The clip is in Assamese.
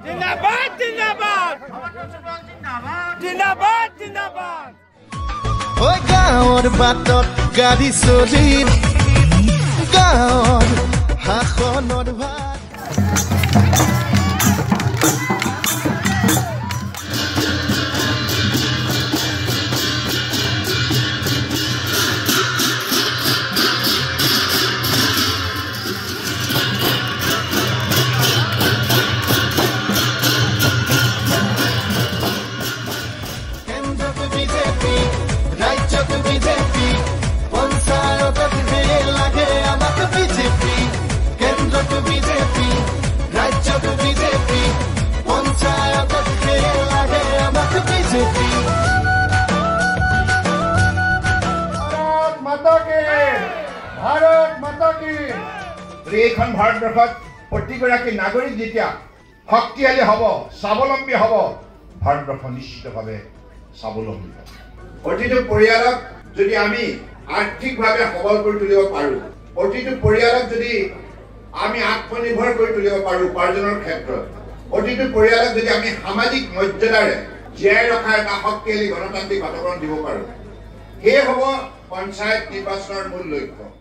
জিন্দাবাদ জিন্দাবাদ জিন্দাবাদ জিন্দাবাদ ওই গাঁৱৰ বাটত গাড়ী চলি গাঁৱৰ শাসনৰ ভাত ভাৰত মাতা কি এইখন ভাৰতবৰ্ষত প্ৰতিগৰাকী নাগৰিক যেতিয়া শক্তিশালী হ'ব স্বাৱলম্বী হ'ব ভাৰতবৰ্ষ নিশ্চিতভাৱে স্বাৱলম্বী হ'ব প্ৰতিটো পৰিয়ালক যদি আমি আৰ্থিকভাৱে সবল কৰি তুলিব পাৰোঁ প্ৰতিটো পৰিয়ালক যদি আমি আত্মনিৰ্ভৰ কৰি তুলিব পাৰোঁ উপাৰ্জনৰ ক্ষেত্ৰত প্ৰতিটো পৰিয়ালক যদি আমি সামাজিক মৰ্যাদাৰে জীয়াই ৰখা এটা শক্তিশালী গণতান্ত্ৰিক বাতাবৰণ দিব পাৰোঁ সেয়ে হ'ব পঞ্চায়ত নিৰ্বাচনৰ মূল লক্ষ্য